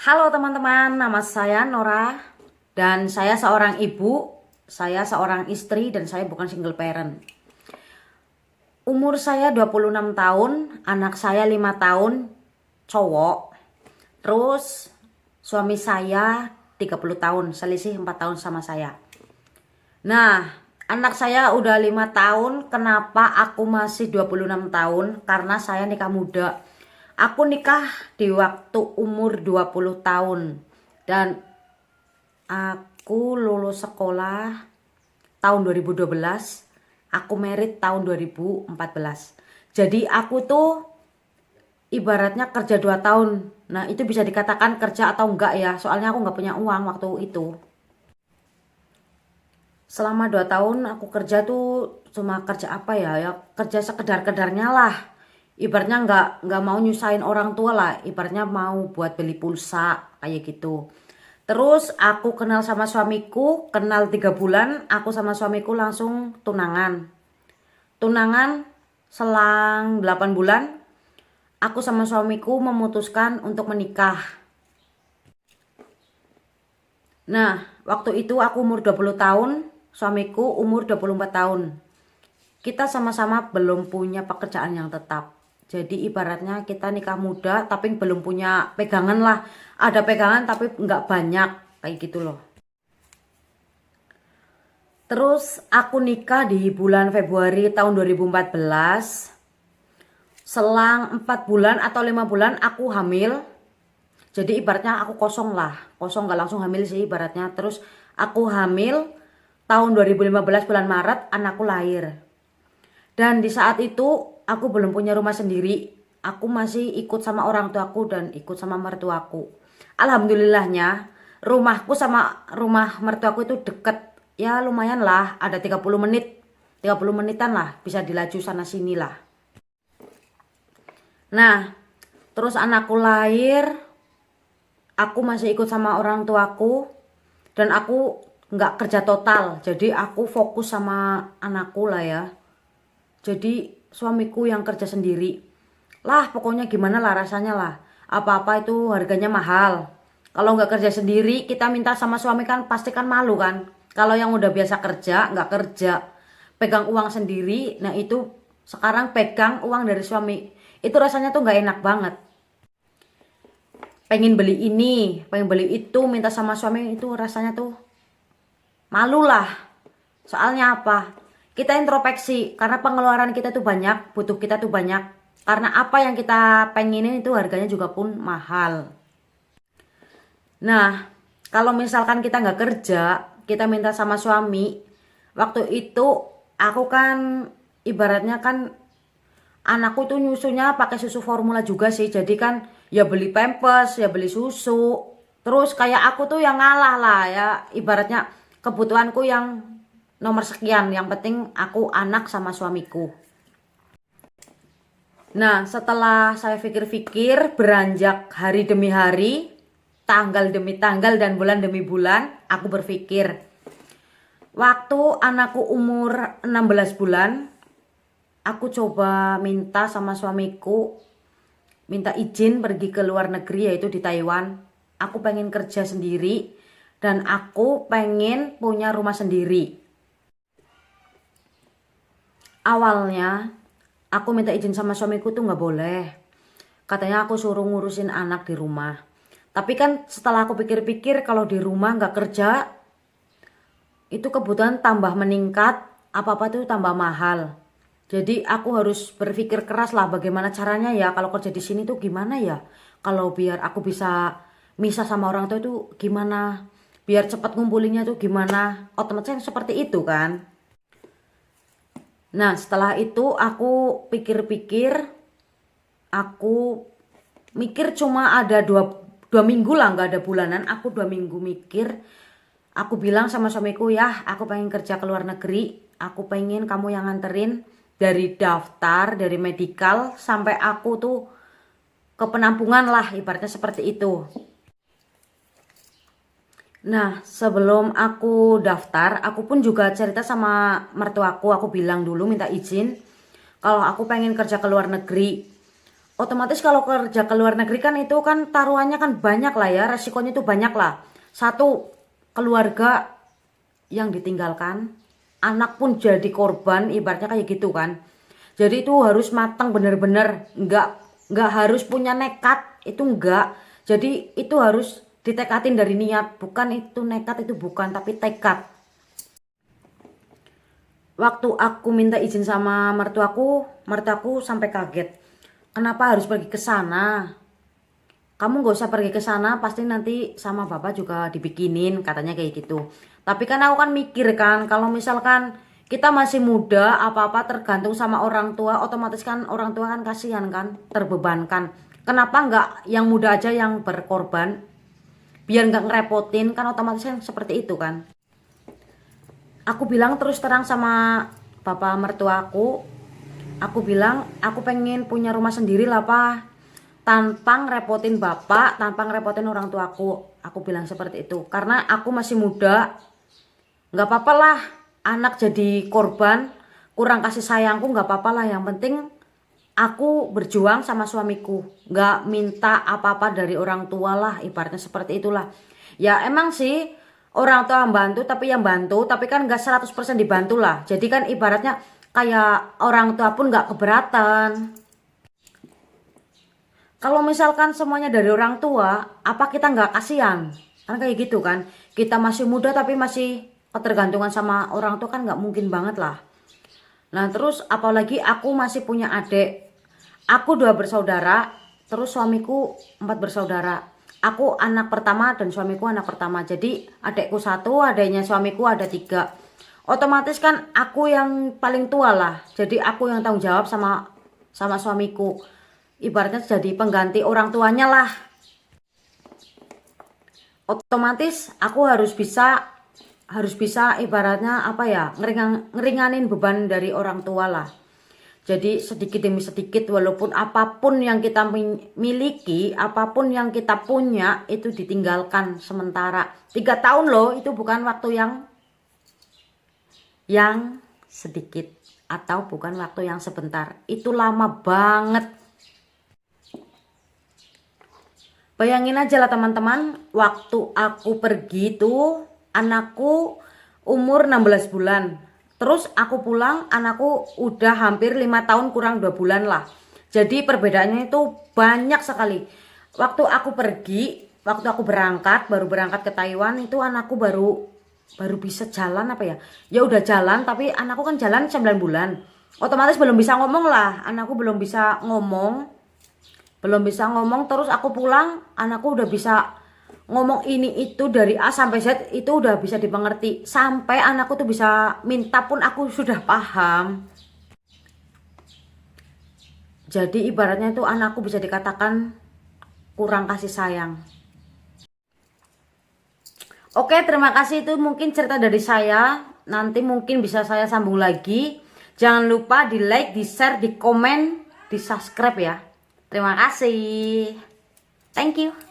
Halo teman-teman, nama saya Nora dan saya seorang ibu, saya seorang istri dan saya bukan single parent. Umur saya 26 tahun, anak saya 5 tahun, cowok. Terus suami saya 30 tahun, selisih 4 tahun sama saya. Nah, anak saya udah 5 tahun, kenapa aku masih 26 tahun? Karena saya nikah muda. Aku nikah di waktu umur 20 tahun dan aku lulus sekolah tahun 2012, aku merit tahun 2014. Jadi aku tuh ibaratnya kerja 2 tahun. Nah, itu bisa dikatakan kerja atau enggak ya? Soalnya aku nggak punya uang waktu itu. Selama 2 tahun aku kerja tuh cuma kerja apa ya? Ya kerja sekedar-kedarnya lah. Ibaratnya nggak mau nyusahin orang tua lah. Ibaratnya mau buat beli pulsa kayak gitu. Terus aku kenal sama suamiku, kenal 3 bulan, aku sama suamiku langsung tunangan. Tunangan selang 8 bulan, aku sama suamiku memutuskan untuk menikah. Nah, waktu itu aku umur 20 tahun, suamiku umur 24 tahun. Kita sama-sama belum punya pekerjaan yang tetap. Jadi ibaratnya kita nikah muda tapi belum punya pegangan lah. Ada pegangan tapi nggak banyak, kayak gitu loh. Terus aku nikah di bulan Februari tahun 2014. Selang 4 bulan atau 5 bulan aku hamil. Jadi ibaratnya aku kosong lah. Kosong gak langsung hamil sih ibaratnya. Terus aku hamil tahun 2015 bulan Maret, anakku lahir. Dan di saat itu aku belum punya rumah sendiri. Aku masih ikut sama orang tuaku dan ikut sama mertuaku. Alhamdulillahnya rumahku sama rumah mertuaku itu deket. Ya lumayan lah, ada 30 menit. 30 menitan lah, bisa dilaju sana sini lah. Nah, terus anakku lahir, aku masih ikut sama orang tuaku dan aku nggak kerja total. Jadi aku fokus sama anakku lah ya. Jadi suamiku yang kerja sendiri. Lah pokoknya gimana lah rasanya lah. Apa-apa itu harganya mahal. Kalau nggak kerja sendiri kita minta sama suami kan pasti kan malu kan. Kalau yang udah biasa kerja nggak kerja. Pegang uang sendiri. Nah itu sekarang pegang uang dari suami. Itu rasanya tuh nggak enak banget. Pengen beli ini, pengen beli itu, minta sama suami itu rasanya tuh malu lah. Soalnya apa? Kita introspeksi karena pengeluaran kita tuh banyak, butuh kita tuh banyak. Karena apa yang kita pengenin itu harganya juga pun mahal. Nah, kalau misalkan kita nggak kerja, kita minta sama suami. Waktu itu aku kan ibaratnya kan anakku tuh nyusunya pakai susu formula juga sih. Jadi kan ya beli pampers, ya beli susu. Terus kayak aku tuh yang ngalah lah ya. Ibaratnya kebutuhanku yang nomor sekian. Yang penting aku anak sama suamiku. Nah, setelah saya pikir-pikir, beranjak hari demi hari, tanggal demi tanggal dan bulan demi bulan, aku berpikir, waktu anakku umur 16 bulan, aku coba minta sama suamiku, minta izin pergi ke luar negeri yaitu di Taiwan. Aku pengen kerja sendiri dan aku pengen punya rumah sendiri. Awalnya aku minta izin sama suamiku tuh nggak boleh. Katanya aku suruh ngurusin anak di rumah. Tapi kan setelah aku pikir-pikir kalau di rumah nggak kerja, itu kebutuhan tambah meningkat, apa-apa tuh tambah mahal. Jadi aku harus berpikir keras lah bagaimana caranya ya kalau kerja di sini tuh gimana ya. Kalau biar aku bisa misah sama orang tua itu gimana. Biar cepat ngumpulinnya tuh gimana. Otomatis seperti itu kan. Nah setelah itu aku pikir-pikir, aku mikir cuma ada dua minggu lah nggak ada bulanan. Aku 2 minggu mikir. Aku bilang sama suamiku ya aku pengen kerja ke luar negeri. Aku pengen kamu yang nganterin dari daftar, dari medikal sampai aku tuh ke penampungan lah ibaratnya seperti itu. Nah sebelum aku daftar aku pun juga cerita sama mertuaku. Aku bilang dulu minta izin kalau aku pengen kerja ke luar negeri. otomatis kalau kerja ke luar negeri kan itu kan taruhannya kan banyak lah ya, resikonya itu banyak lah. Satu, keluarga yang ditinggalkan, anak pun jadi korban, ibaratnya kayak gitu kan. Jadi itu harus matang bener-bener, nggak harus punya nekat, itu enggak. Jadi itu harus ditekatin dari niat, bukan itu nekat, itu bukan, tapi tekad. Waktu aku minta izin sama mertuaku sampai kaget. Kenapa harus pergi ke sana? Kamu gak usah pergi ke sana, pasti nanti sama bapak juga dibikinin, katanya kayak gitu. Tapi kan aku kan mikir kan, kalau misalkan kita masih muda, apa-apa tergantung sama orang tua, otomatis kan orang tua kan kasihan kan, terbebankan. Kenapa nggak yang muda aja yang berkorban, biar nggak ngerepotin, kan otomatis kan seperti itu kan. Aku bilang terus terang sama bapak mertuaku, aku bilang aku pengen punya rumah sendiri lah pak, tanpa ngerepotin bapak, tanpa ngerepotin orang tuaku. Aku bilang seperti itu karena aku masih muda, nggak apa-apa lah anak jadi korban, kurang kasih sayangku, nggak apa-apa lah, yang penting aku berjuang sama suamiku, nggak minta apa-apa dari orang tua lah, ibaratnya seperti itulah. Ya emang sih orang tua membantu, tapi yang bantu tapi kan nggak 100% dibantu lah, jadi kan ibaratnya kayak orang tua pun nggak keberatan. Kalau misalkan semuanya dari orang tua, apa kita nggak kasihan? Kan kayak gitu kan. Kita masih muda tapi masih ketergantungan sama orang tua kan nggak mungkin banget lah. Nah terus apalagi aku masih punya adik. Aku 2 bersaudara, terus suamiku 4 bersaudara. Aku anak pertama dan suamiku anak pertama. Jadi adikku 1, adiknya suamiku ada 3. Otomatis kan aku yang paling tua lah. Jadi aku yang tanggung jawab sama suamiku. Ibaratnya jadi pengganti orang tuanya lah. Otomatis aku harus bisa ibaratnya apa ya, ngeringanin beban dari orang tua lah. Jadi sedikit demi sedikit, walaupun apapun yang kita miliki, apapun yang kita punya itu ditinggalkan sementara. 3 tahun loh, itu bukan waktu yang sedikit atau bukan waktu yang sebentar. Itu lama banget. Bayangin aja lah teman-teman, waktu aku pergi tuh anakku umur 16 bulan. Terus aku pulang anakku udah hampir 5 tahun kurang 2 bulan lah. Jadi perbedaannya itu banyak sekali. Waktu aku pergi, waktu aku baru berangkat ke Taiwan itu anakku baru bisa jalan apa ya. Ya udah jalan, tapi anakku kan jalan 9 bulan. Otomatis belum bisa ngomong lah, anakku belum bisa ngomong. Terus aku pulang anakku udah bisa ngomong ini itu dari A sampai Z, itu udah bisa dimengerti, sampai anakku tuh bisa minta pun aku sudah paham. Jadi ibaratnya itu anakku bisa dikatakan kurang kasih sayang. Oke, terima kasih, itu mungkin cerita dari saya. Nanti mungkin bisa saya sambung lagi. Jangan lupa di like, di share, di komen, di subscribe ya. Terima kasih. Thank you.